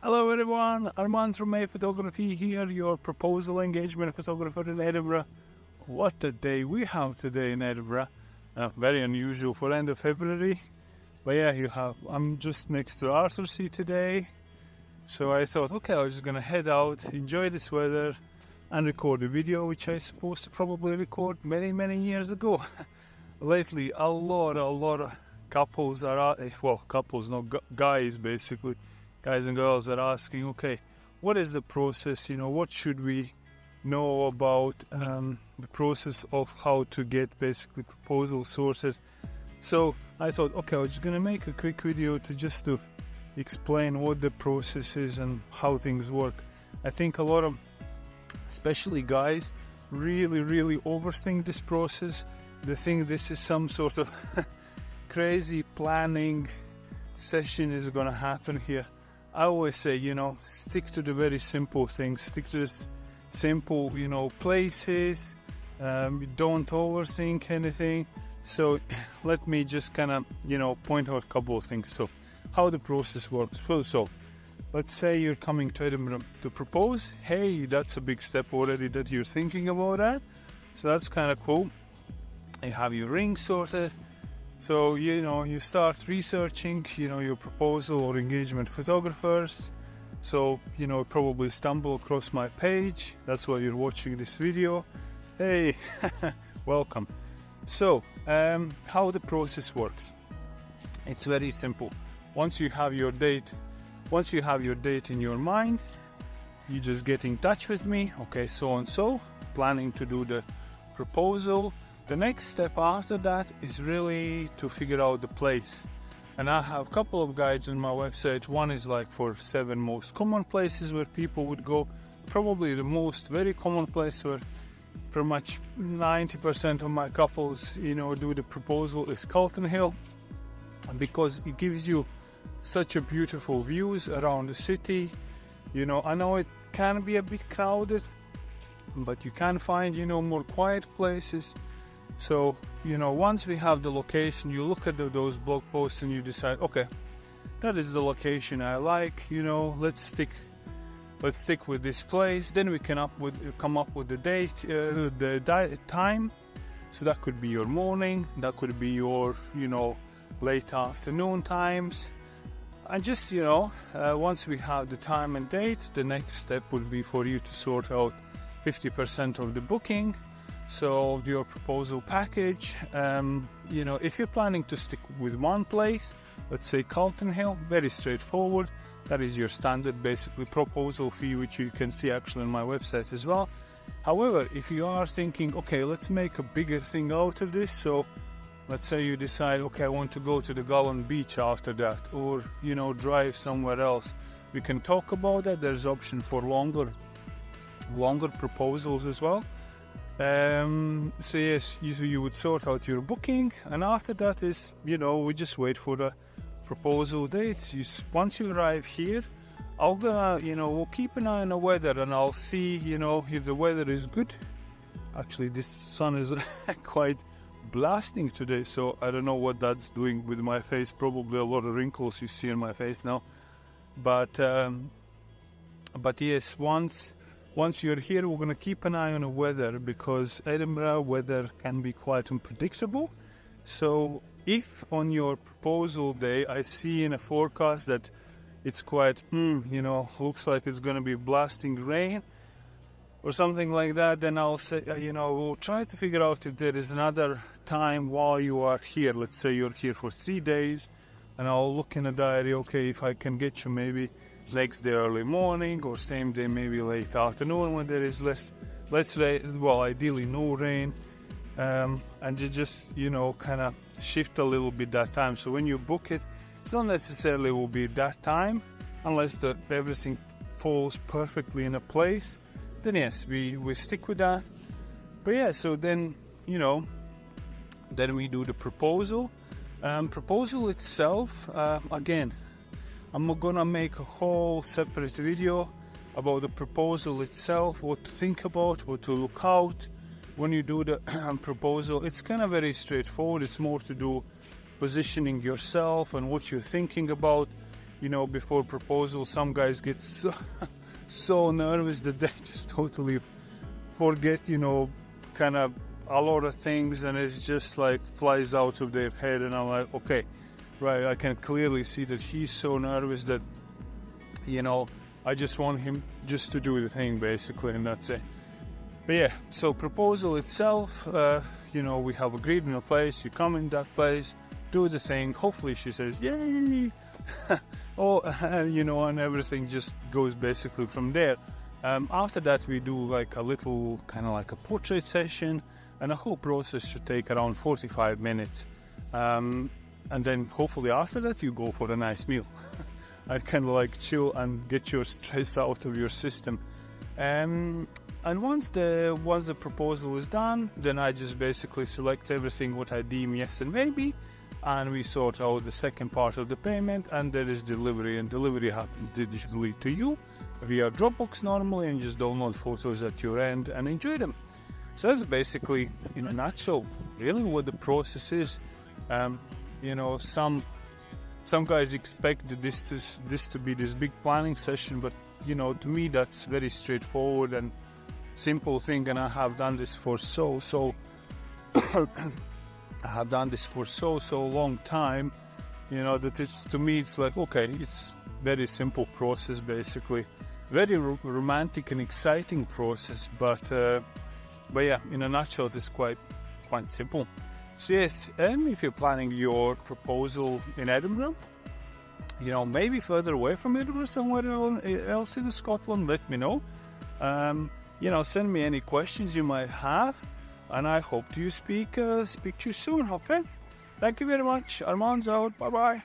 Hello everyone, Armand from A-Fotography here, your proposal engagement photographer in Edinburgh. What a day we have today in Edinburgh. Very unusual for end of February. But yeah, I'm just next to Arthur's Seat today. So I thought, okay, I was just gonna head out, enjoy this weather and record a video which I supposed to probably record many years ago. Lately, a lot of couples are out, guys basically. Guys and girls are asking, okay, what is the process? What should we know about the process of how to get basically proposal sorted? So I thought, okay, I was just gonna make a quick video to explain what the process is and how things work. I think a lot of, especially guys, really overthink this process. They think this is some sort of crazy planning session is gonna happen here. I always say, stick to the very simple things, stick to this simple, places, don't overthink anything. So let me just kind of, point out a couple of things. So how the process works. So let's say you're coming to Edinburgh to propose. Hey, that's a big step already that you're thinking about that. So that's kind of cool. You have your ring sorted. So, you start researching, your proposal or engagement photographers. So, probably stumble across my page. That's why you're watching this video. Hey, welcome. So, how the process works. It's very simple. Once you have your date in your mind, you just get in touch with me. Okay, so and so, planning to do the proposal. The next step after that is really to figure out the place. And I have a couple of guides on my website. One is like for 7 most common places where people would go. Probably the most very common place where pretty much 90% of my couples, do the proposal is Calton Hill. Because it gives you such a beautiful views around the city. I know it can be a bit crowded, but you can find, more quiet places. So, once we have the location, you look at those blog posts and you decide, okay, that is the location I like, let's stick with this place. Then we can come up with the date, the time. So that could be your morning, that could be your, late afternoon times. And just, once we have the time and date, the next step would be for you to sort out 50% of the booking. So your proposal package, if you're planning to stick with one place, let's say Calton Hill, very straightforward. That is your standard basically proposal fee, which you can see actually on my website as well. However, if you are thinking, okay, let's make a bigger thing out of this. So let's say you decide, okay, I want to go to the Golan Beach after that, or, drive somewhere else. We can talk about that. There's option for longer proposals as well. So yes, you would sort out your booking, and after that is, we just wait for the proposal date. Once you arrive here, we'll keep an eye on the weather, and I'll see, if the weather is good. Actually, this sun is quite blasting today, so I don't know what that's doing with my face. Probably a lot of wrinkles you see on my face now. But yes, once you're here, we're going to keep an eye on the weather, because Edinburgh weather can be quite unpredictable. So if on your proposal day I see in a forecast that it's quite, looks like it's going to be blasting rain or something like that, then I'll say, we'll try to figure out if there is another time while you are here. Let's say you're here for 3 days, and I'll look in the diary, okay, if I can get you maybe next day early morning, or same day maybe late afternoon when there is less rain, well, ideally no rain, and you just kind of shift a little bit that time. So when you book it, it's not necessarily will be that time, unless everything falls perfectly in a place. Then yes, we stick with that. But yeah, so then then we do the proposal. Proposal itself, again, I'm gonna make a whole separate video about the proposal itself, what to think about, what to look out when you do the proposal. It's kind of very straightforward. It's more to do positioning yourself and what you're thinking about. you know, before proposal, some guys get so nervous that they just totally forget, you know, kind of a lot of things, and it's just like flies out of their head. And I'm like, okay, right, I can clearly see that he's so nervous that, you know, I just want him just to do the thing basically, and that's it. But yeah, so proposal itself, you know, we have agreed on a place, you come in that place, do the thing, hopefully she says yay. You know, and everything just goes basically from there. After that we do like a little kind of like a portrait session, and the whole process should take around 45 minutes. And then hopefully after that you go for a nice meal. I kind of like chill and get your stress out of your system. And once the proposal is done, then I just basically select everything what I deem yes and maybe, and we sort out the second part of the payment, and there is delivery, and delivery happens digitally to you via Dropbox normally, and just download photos at your end and enjoy them. So that's basically, in a nutshell, really what the process is. You know, some guys expect this to be this big planning session, but you know, to me that's very straightforward and simple thing, and I have done this for so long time, you know, that it's, to me it's like, okay, it's very simple process basically, very romantic and exciting process, but yeah, in a nutshell it's quite simple. So yes, if you're planning your proposal in Edinburgh, you know, maybe further away from Edinburgh, somewhere else in Scotland, let me know. You know, send me any questions you might have, and I hope to speak to you soon, okay? Thank you very much. Armand's out. Bye-bye.